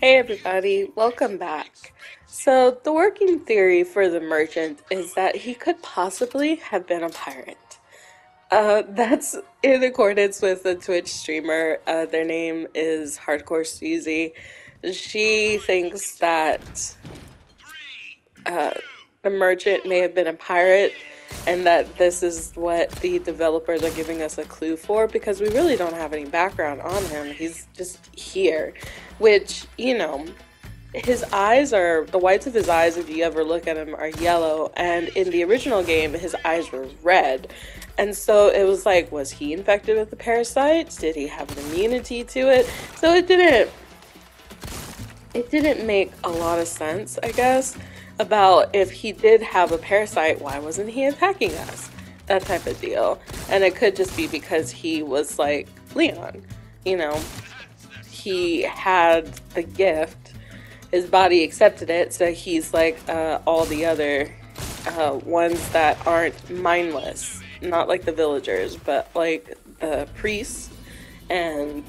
Hey everybody, welcome back. So, the working theory for the merchant is that he could possibly have been a pirate. That's in accordance with a Twitch streamer. Their name is Hardcore Suzy. She thinks that uh, the merchant may have been a pirate and that this is what the developers are giving us a clue for because we really don't have any background on him. He's just here, which, his eyes are the whites of his eyes, if you ever look at him, are yellow, and in the original game his eyes were red. And so it was like, was he infected with the parasites? Did he have an immunity to it? So it didn't make a lot of sense, I guess, about if he did have a parasite, why wasn't he attacking us? That type of deal. And it could just be because he was like Leon, you know, he had the gift, his body accepted it, so he's like all the other ones that aren't mindless. Not like the villagers, but like the priests and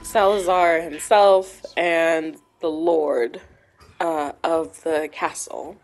Salazar himself and the lord of the castle.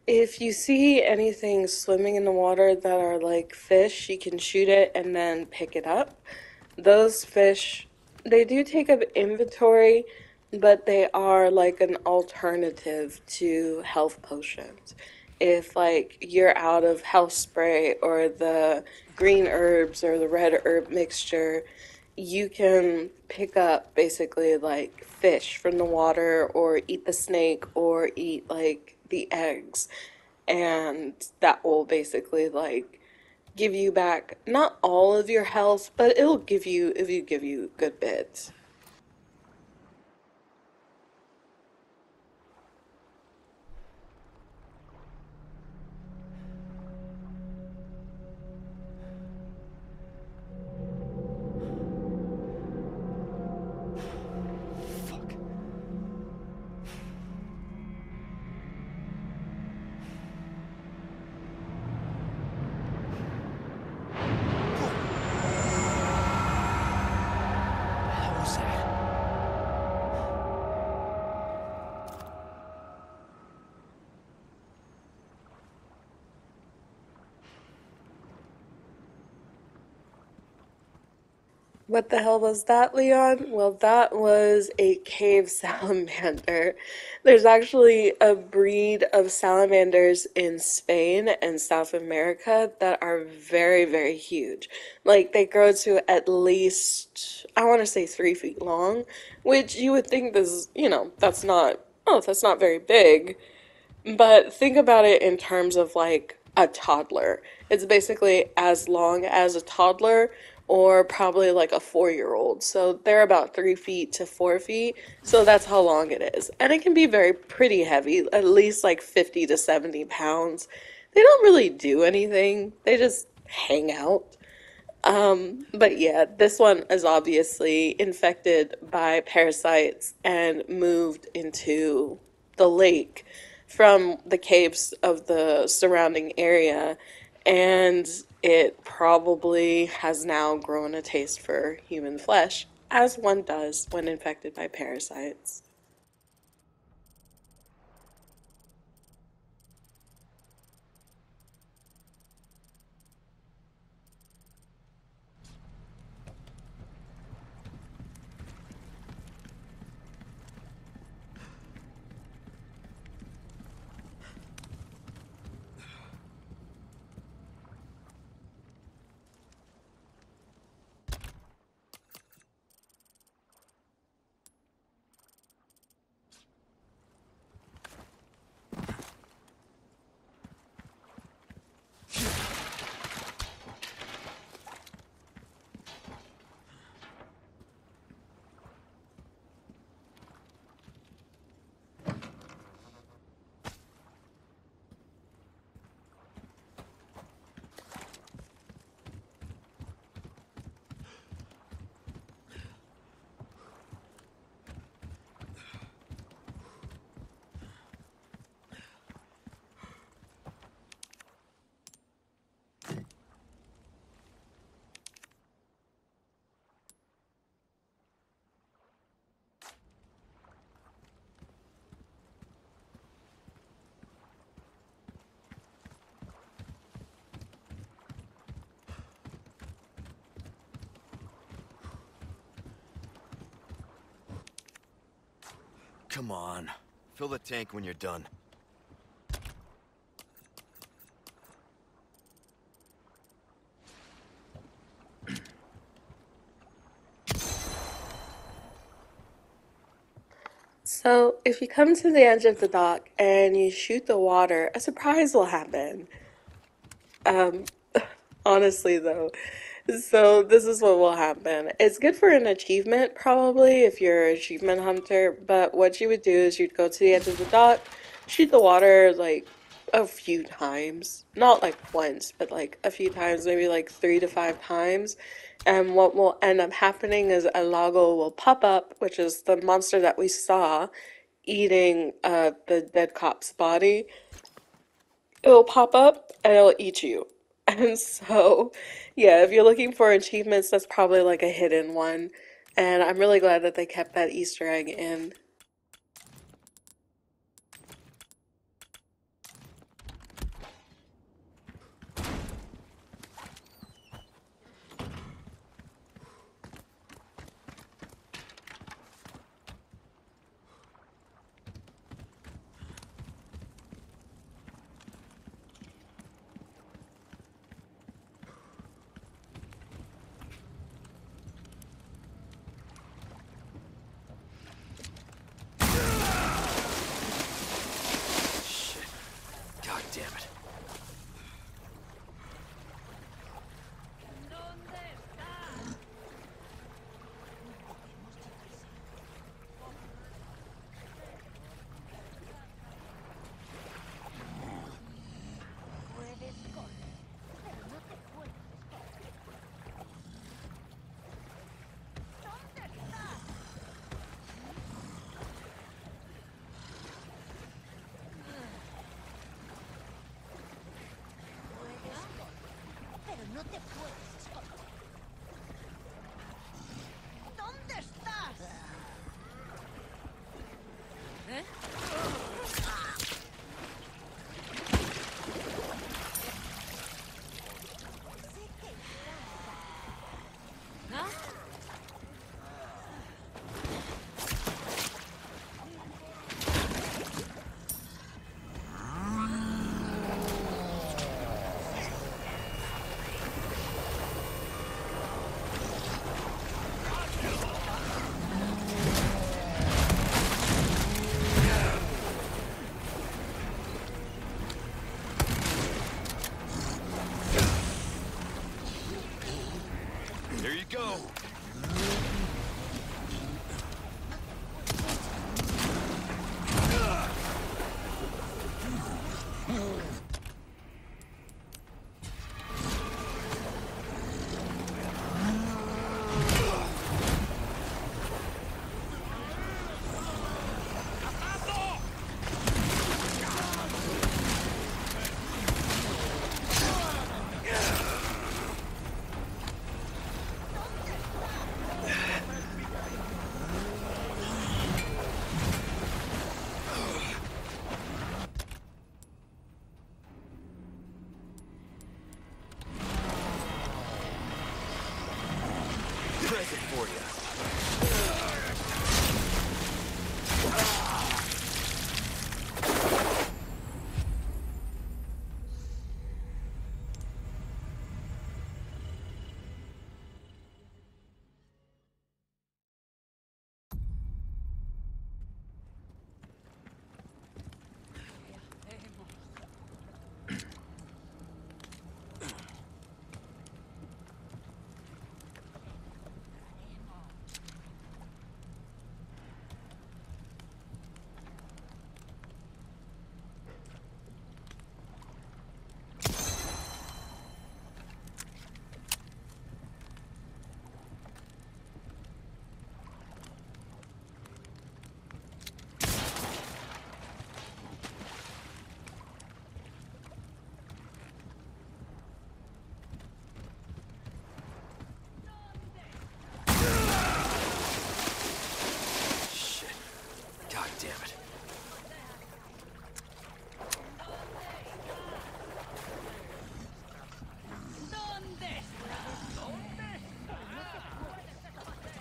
If you see anything swimming in the water that are like fish, you can shoot it and then pick it up. Those fish, they do take up inventory, but they are like an alternative to health potions. If like you're out of health spray or the green herbs or the red herb mixture, you can pick up basically like fish from the water or eat the snake or eat like the eggs, and that will basically like give you back not all of your health, but it'll give you good bits. Fuck. The hell was that? What the hell was that, Leon? Well, that was a cave salamander. There's actually a breed of salamanders in Spain and South America that are very, very huge. Like, they grow to at least, I want to say 3 feet long, which you would think this, that's not very big. But think about it in terms of like a toddler. It's basically as long as a toddler or probably like a 4 year old. So they're about 3 feet to 4 feet. So that's how long it is. And it can be very pretty heavy, at least like 50 to 70 pounds. They don't really do anything, they just hang out. But yeah, this one is obviously infected by parasites and moved into the lake from the caves of the surrounding area. And it probably has now grown a taste for human flesh, as one does when infected by parasites. Come on. Fill the tank when you're done. So, if you come to the edge of the dock and you shoot the water, a surprise will happen. Um, Honestly, though. So, this is what will happen. It's good for an achievement, probably, if you're an achievement hunter, but what you would do is you'd go to the edge of the dock, shoot the water like a few times. Not like once, but like a few times, maybe like 3 to 5 times. And what will end up happening is a lago will pop up, which is the monster that we saw eating the dead cop's body. It'll pop up and it'll eat you. And so, yeah, if you're looking for achievements, that's probably like a hidden one. And I'm really glad that they kept that Easter egg in. Shit. God damn it. present for you. God damn it.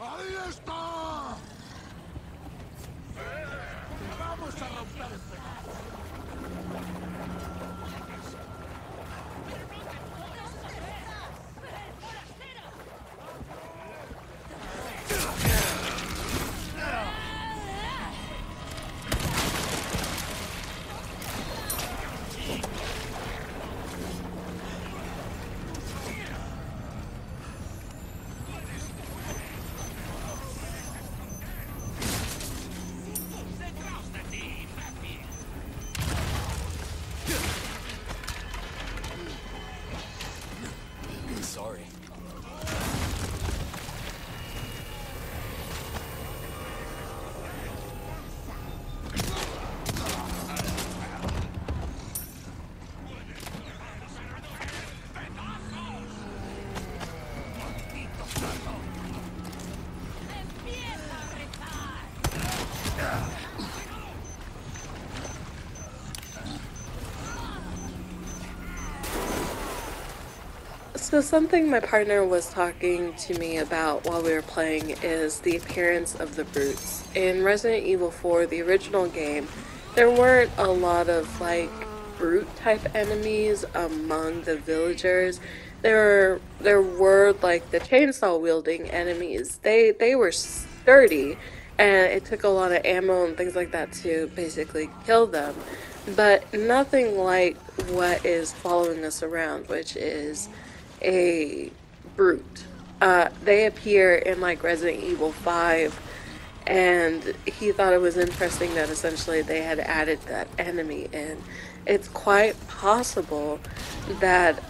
¡Ahí está! ¡Vamos a romper este! Sorry. So something my partner was talking to me about while we were playing is the appearance of the brutes. In Resident Evil 4, the original game, there weren't a lot of like brute type enemies among the villagers. There were like the chainsaw wielding enemies. They were sturdy, and it took a lot of ammo and things like that to basically kill them. But nothing like what is following us around, which is a brute. They appear in like Resident Evil 5, and he thought it was interesting that essentially they had added that enemy in. It's quite possible that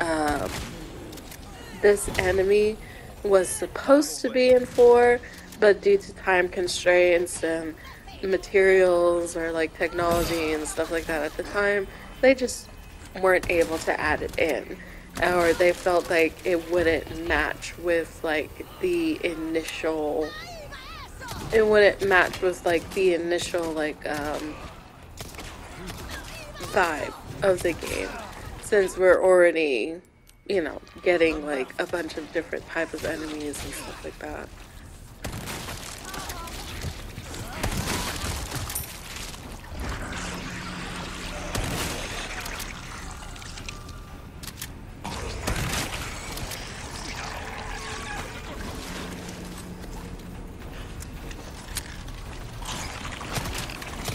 this enemy was supposed to be in 4, but due to time constraints and materials or like technology and stuff like that at the time, they just weren't able to add it in, or they felt like it wouldn't match with like the initial vibe of the game, since we're already, getting like a bunch of different types of enemies and stuff like that.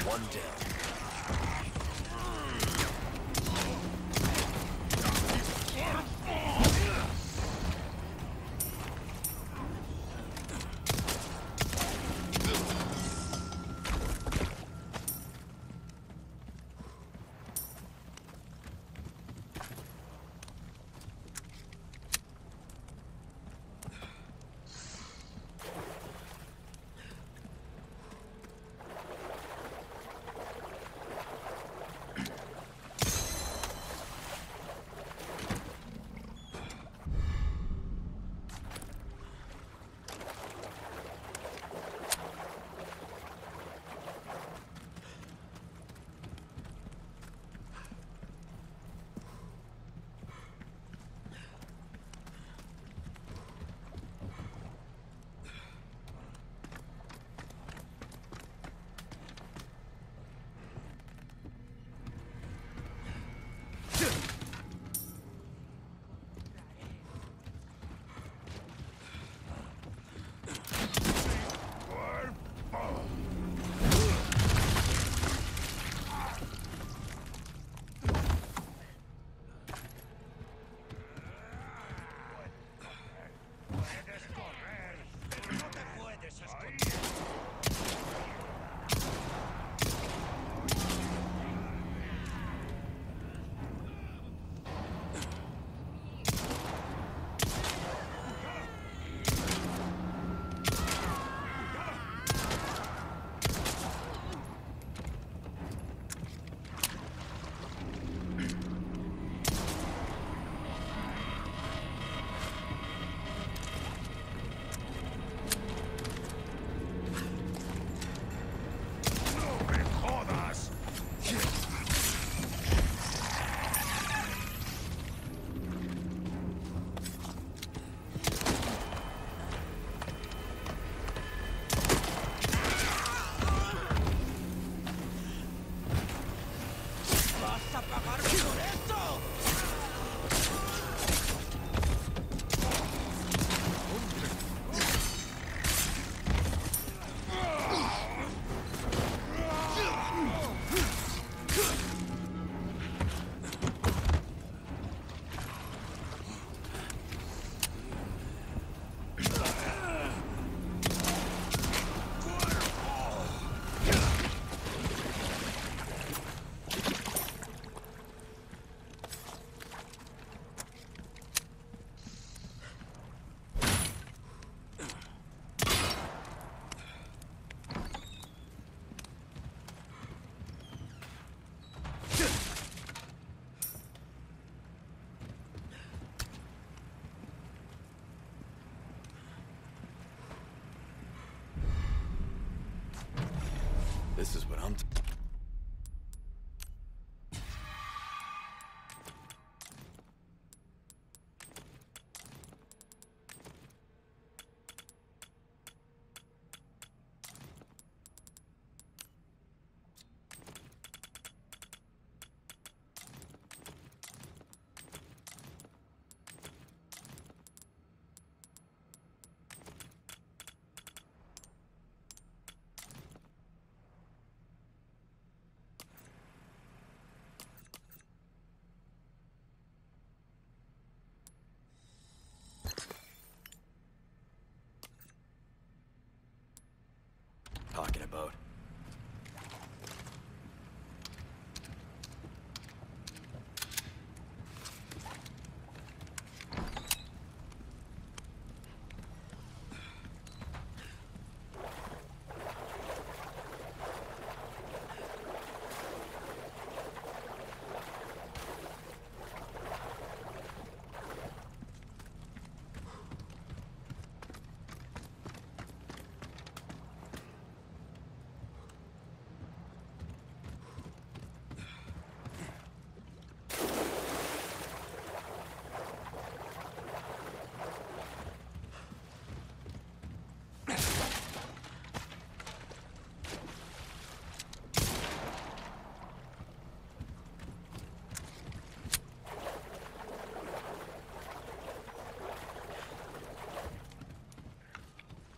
One down.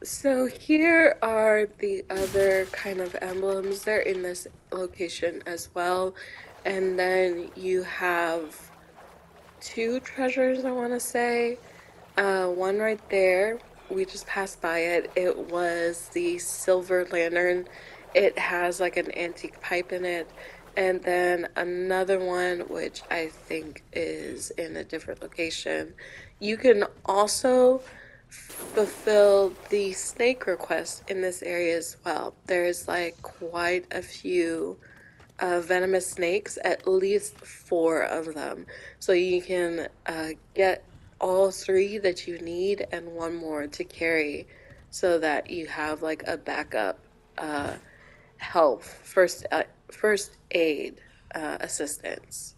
So here are the other kind of emblems. They're in this location as well. And then you have two treasures, I want to say. One right there. We just passed by it. It was the silver lantern. It has like an antique pipe in it. And then another one, which I think is in a different location. You can also fulfill the snake request in this area as well. There's like quite a few venomous snakes, at least four of them. So you can get all three that you need and one more to carry so that you have like a backup health, first aid assistance.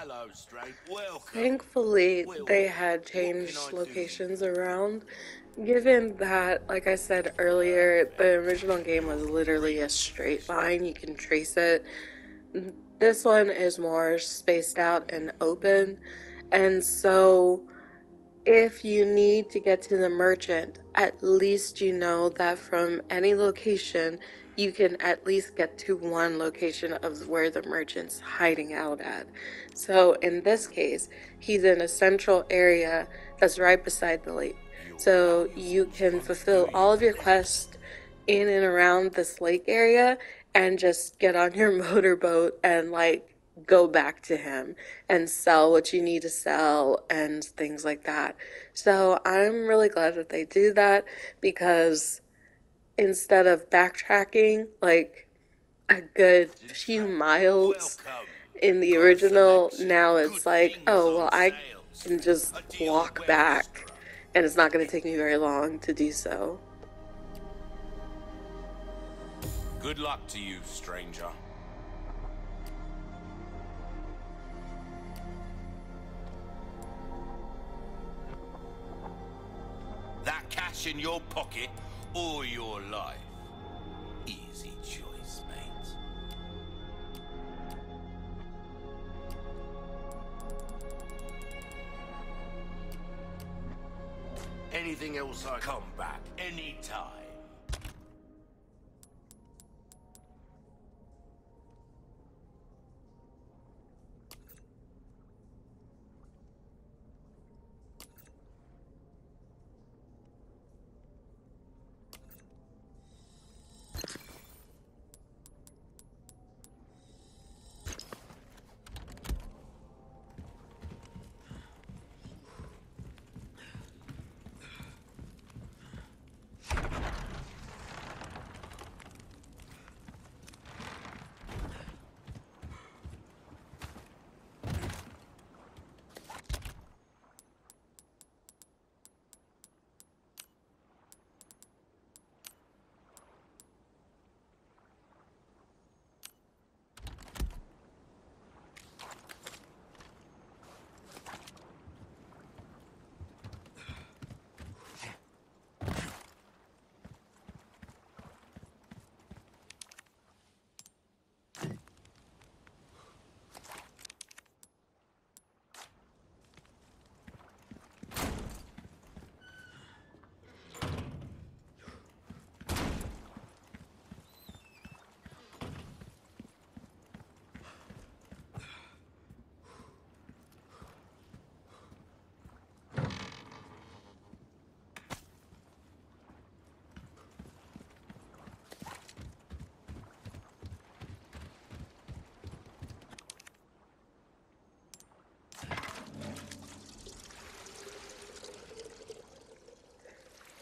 Hello, Strange. Welcome. Thankfully, Well they met. had What can changed I do you locations for? around, given that, like I said earlier, the original game was literally a straight line. You can trace it. This one is more spaced out and open, and so if you need to get to the merchant, at least you know that from any location, you can at least get to one location of where the merchant's hiding out at. So in this case, he's in a central area that's right beside the lake. So you can fulfill all of your quests in and around this lake area and just get on your motorboat and like go back to him and sell what you need to sell and things like that. So I'm really glad that they do that because instead of backtracking like a good few miles Welcome. in the Got a original, selection now of good it's like, things oh, on well, I sales. can just A deal walk well back struck. and it's not going to take me very long to do so. Good luck to you, stranger. That cash in your pocket or your life? Easy choice, mate. Anything else I come back anytime.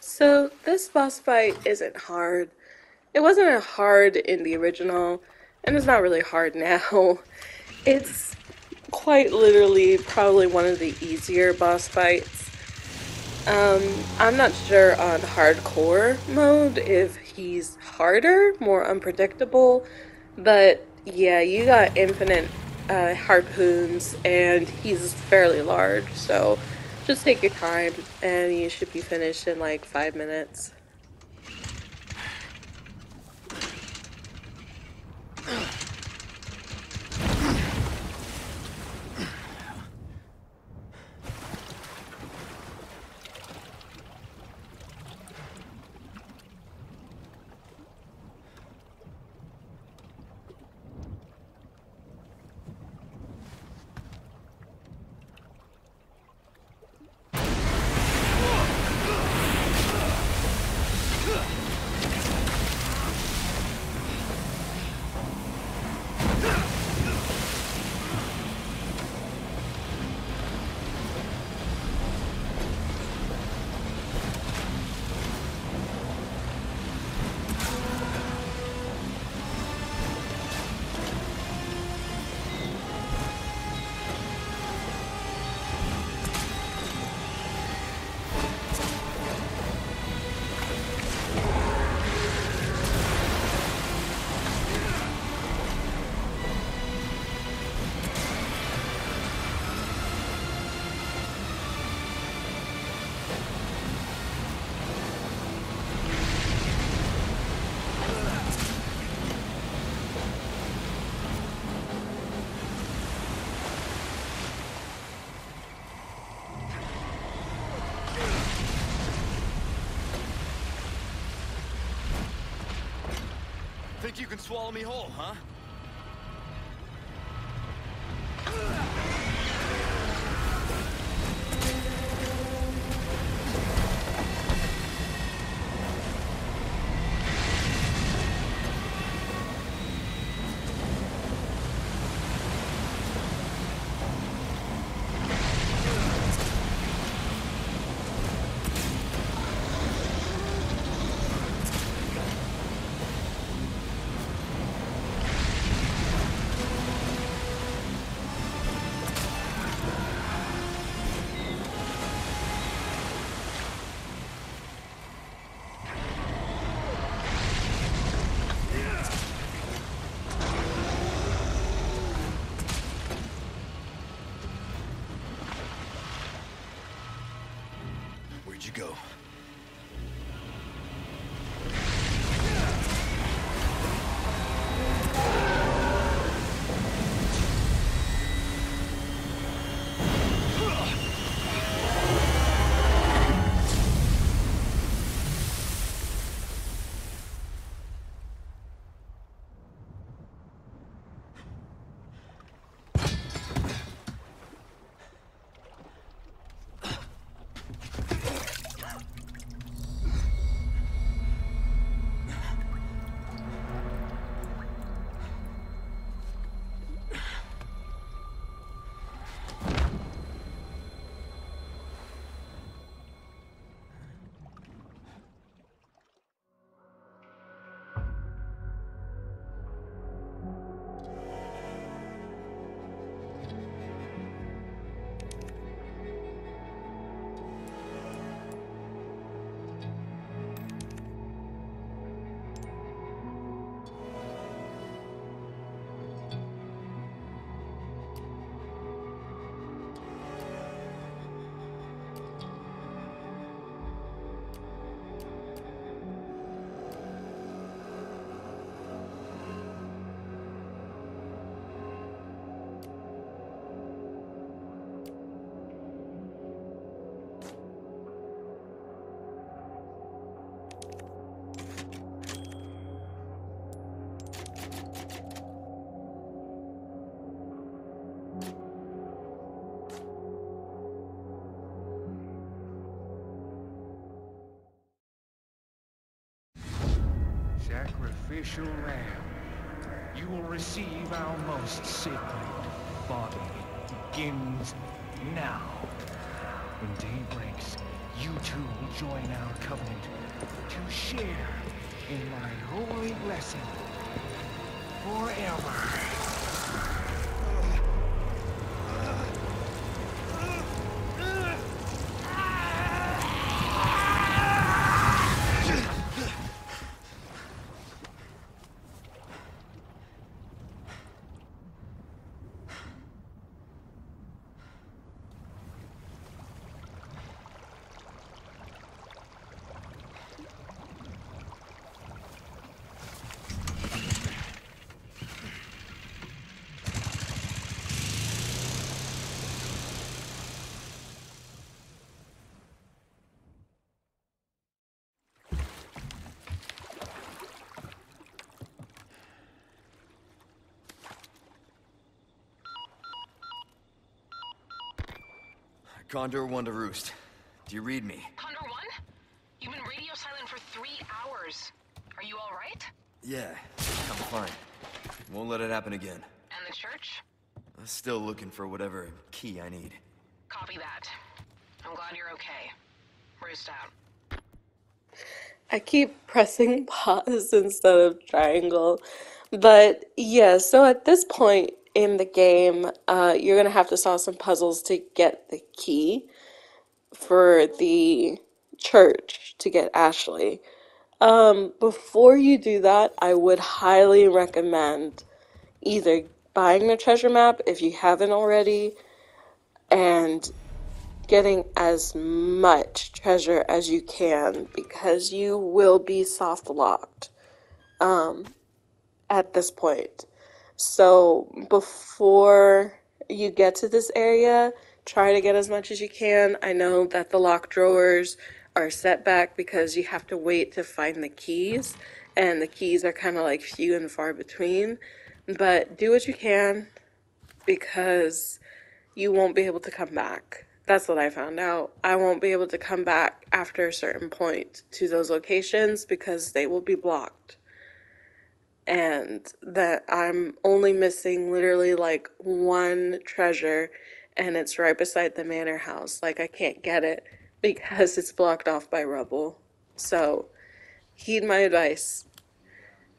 So this boss fight isn't hard. It wasn't hard in the original, and it's not really hard now. It's quite literally probably one of the easier boss fights. I'm not sure on hardcore mode if he's harder, more unpredictable, but yeah, you got infinite harpoons and he's fairly large, so just take your time and you should be finished in like 5 minutes. Think you can swallow me whole, huh? Where'd you go? Sacrificial lamb, you will receive our most sacred body. Begins now. When day breaks, you two will join our covenant to share in my holy blessing forever. Condor 1 to Roost. Do you read me? Condor 1? You've been radio silent for 3 hours. Are you all right? Yeah, I'm fine. Won't let it happen again. And the church? I'm still looking for whatever key I need. Copy that. I'm glad you're okay. Roost out. I keep pressing pause instead of triangle. But yeah, so at this point in the game, you're gonna have to solve some puzzles to get the key for the church to get Ashley. Before you do that, I would highly recommend either buying the treasure map if you haven't already and getting as much treasure as you can because you will be soft locked at this point. So before you get to this area, try to get as much as you can. I know that the lock drawers are set back because you have to wait to find the keys and the keys are kind of like few and far between. But do what you can because you won't be able to come back. That's what I found out. I won't be able to come back after a certain point to those locations because they will be blocked. And that I'm only missing literally like one treasure, and it's right beside the manor house. Like, I can't get it because it's blocked off by rubble. So, heed my advice.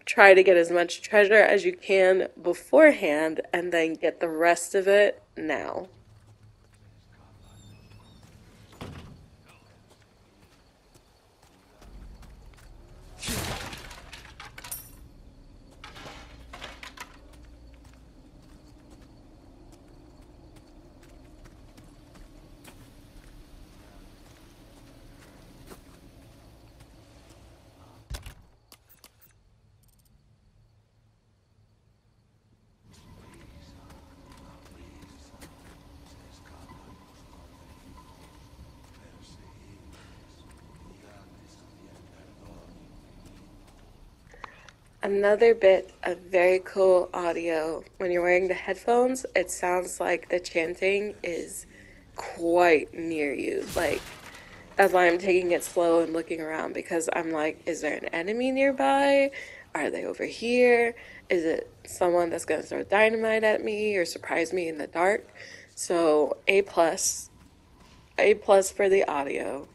Try to get as much treasure as you can beforehand and then get the rest of it now. Another bit of very cool audio. When you're wearing the headphones, it sounds like the chanting is quite near you. Like, that's why I'm taking it slow and looking around because I'm like, is there an enemy nearby? Are they over here? Is it someone that's gonna throw dynamite at me or surprise me in the dark? So, A plus. A plus for the audio.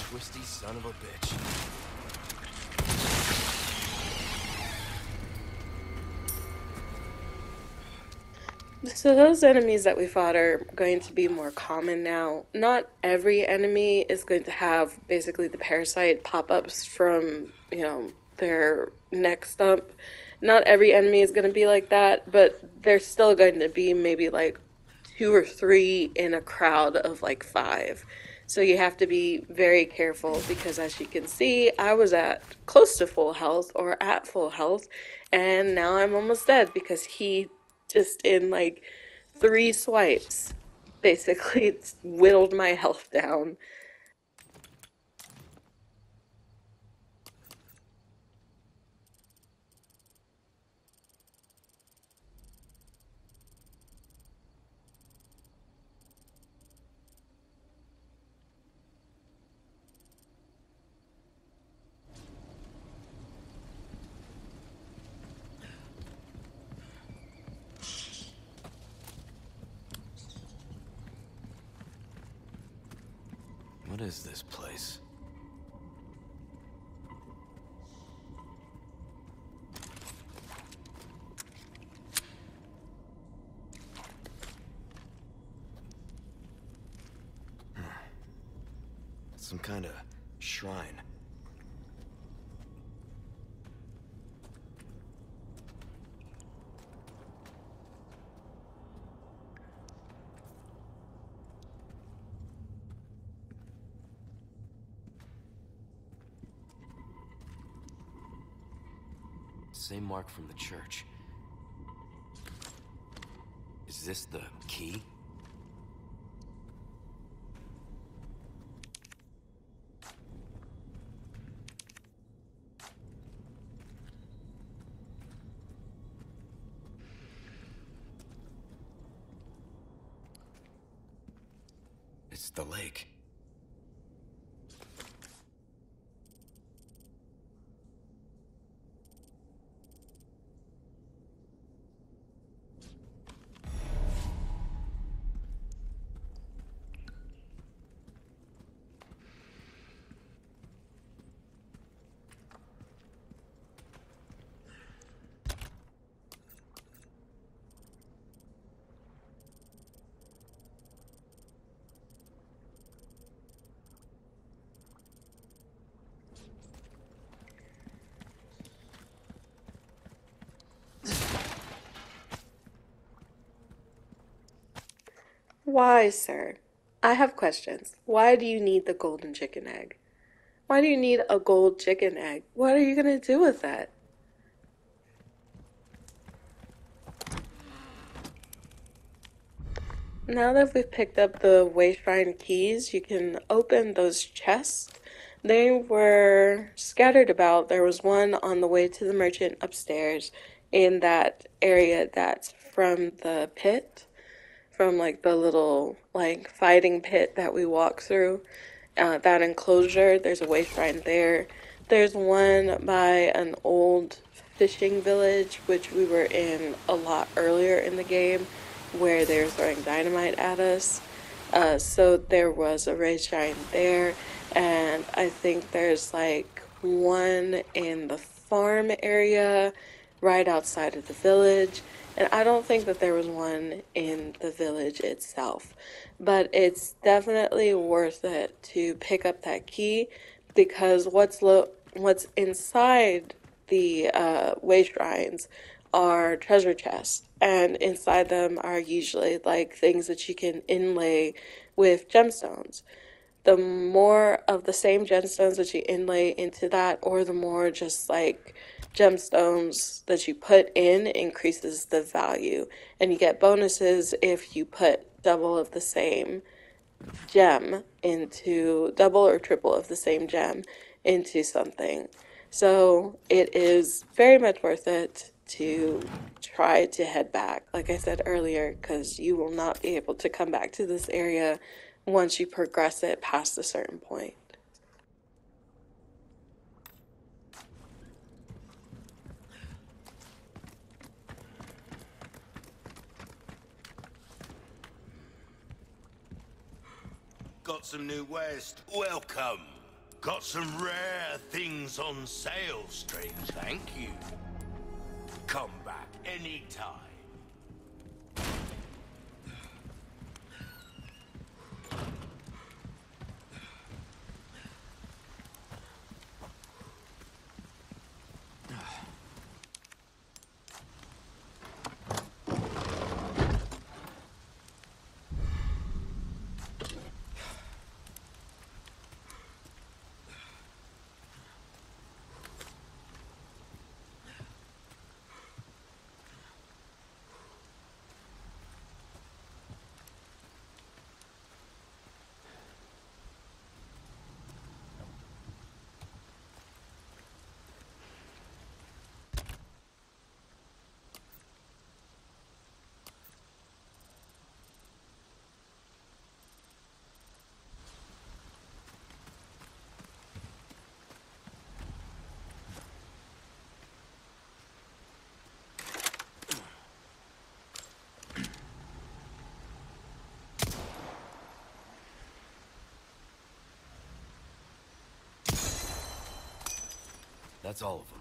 Twisty son of a bitch. So those enemies that we fought are going to be more common now. Not every enemy is going to have basically the parasite pop-ups from, their neck stump. Not every enemy is going to be like that, but there's still going to be maybe like two or three in a crowd of like five. So you have to be very careful because as you can see, I was at close to full health or at full health, and now I'm almost dead because he just in like three swipes basically whittled my health down. What is this place? Some kind of shrine. Same mark from the church. Is this the key? It's the lake. Why, sir? I have questions. Why do you need the golden chicken egg? Why do you need a gold chicken egg? What are you gonna do with that? Now that we've picked up the way shrine keys, you can open those chests. They were scattered about. There was one on the way to the merchant upstairs in that area that's from the pit, from like the little like fighting pit that we walk through. That enclosure, there's a way shrine there. There's one by an old fishing village, which we were in a lot earlier in the game, where they were throwing dynamite at us. So there was a raid shrine there, and I think there's like one in the farm area right outside of the village. And I don't think that there was one in the village itself, but it's definitely worth it to pick up that key because what's inside the way shrines are treasure chests, and inside them are usually like things that you can inlay with gemstones. The more of the same gemstones that you inlay into that, or the more just like gemstones that you put in, increases the value. And you get bonuses if you put double of the same gem into double or triple of the same gem into something. So it is very much worth it to try to head back, like I said earlier, because you will not be able to come back to this area once you progress it past a certain point. Got some new wares. Welcome. Got some rare things on sale, strange. Thank you. Come back anytime. That's all of them.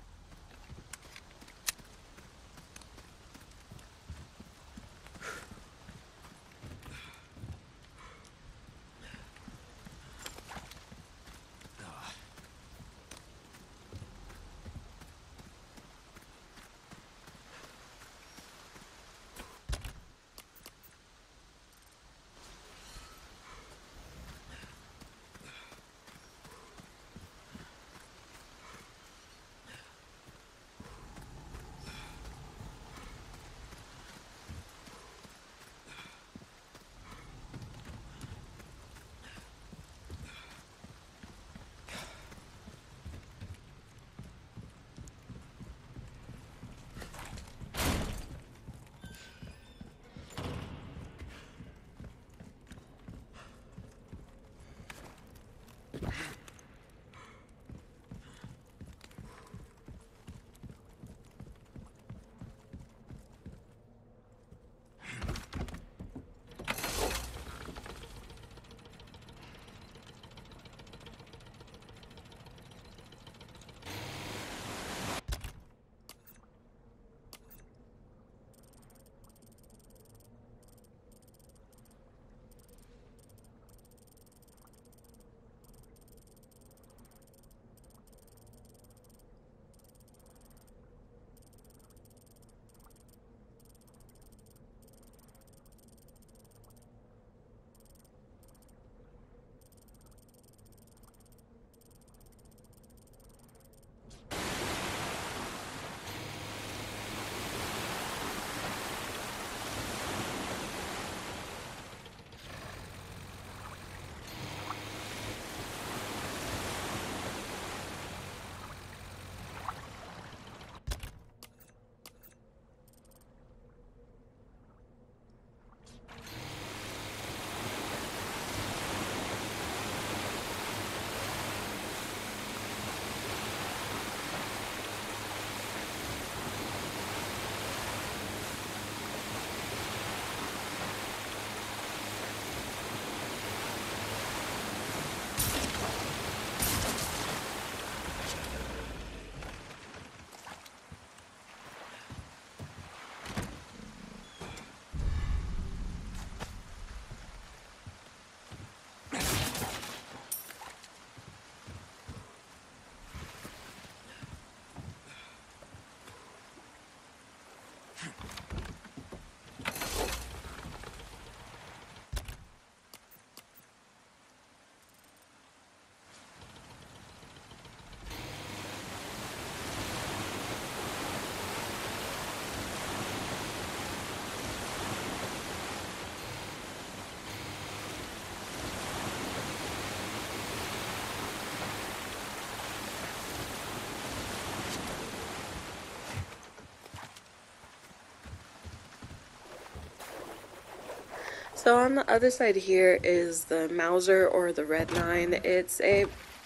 So on the other side here is the Mauser or the Red 9.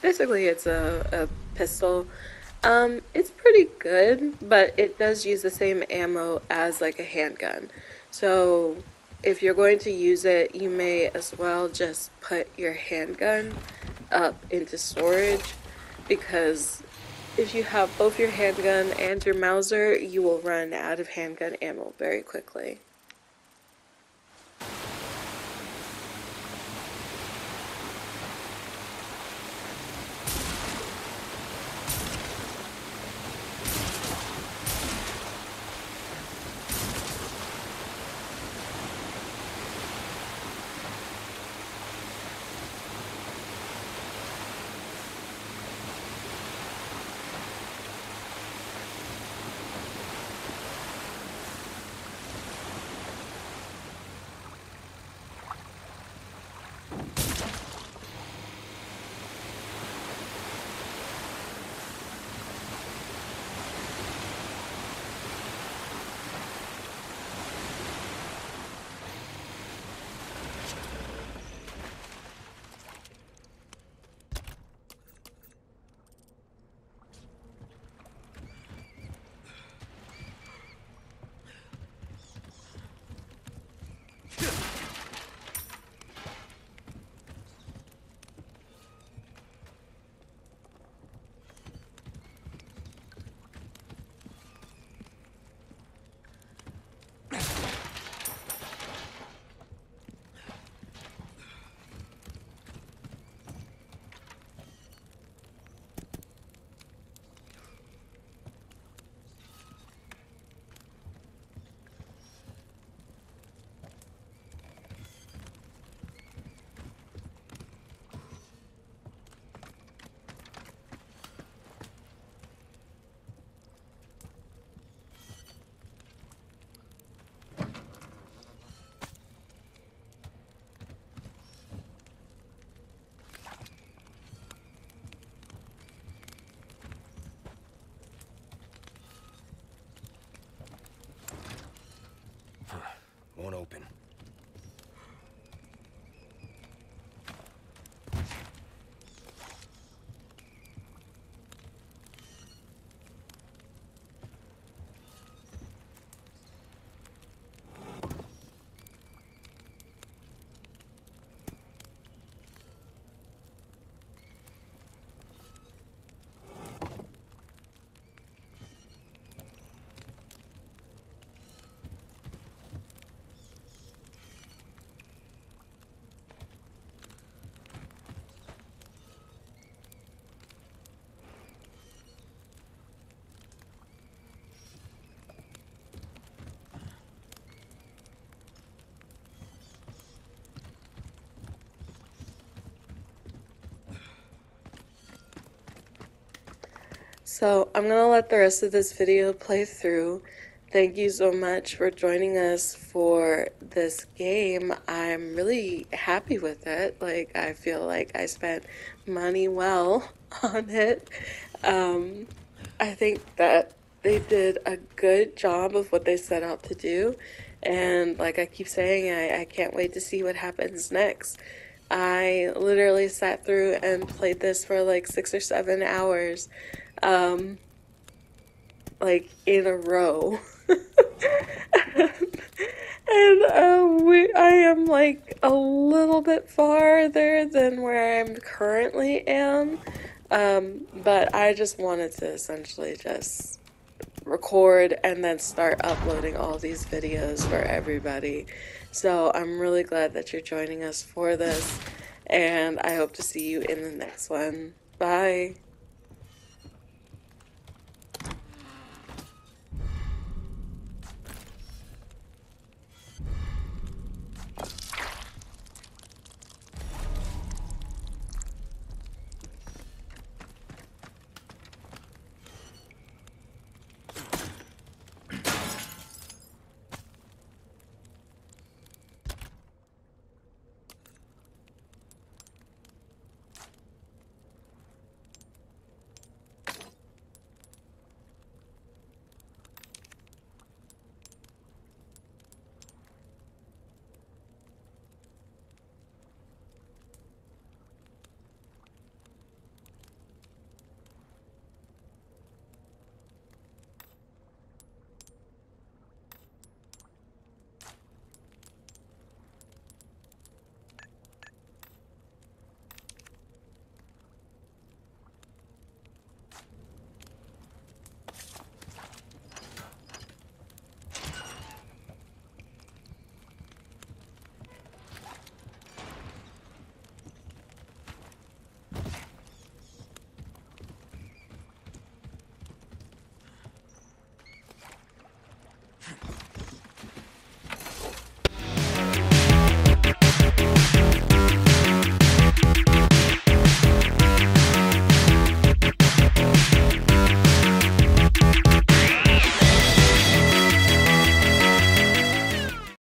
Basically it's a pistol. It's pretty good, but it does use the same ammo as like a handgun. So if you're going to use it, you may as well just put your handgun up into storage, because if you have both your handgun and your Mauser, you will run out of handgun ammo very quickly. Won't open. So I'm gonna let the rest of this video play through. Thank you so much for joining us for this game. I'm really happy with it. Like, I feel like I spent money well on it. I think that they did a good job of what they set out to do. And like I keep saying, I can't wait to see what happens next. I literally sat through and played this for like 6 or 7 hours, like in a row. And I am like a little bit farther than where I'm currently am. But I just wanted to essentially just record and then start uploading all these videos for everybody. So I'm really glad that you're joining us for this, and I hope to see you in the next one. Bye.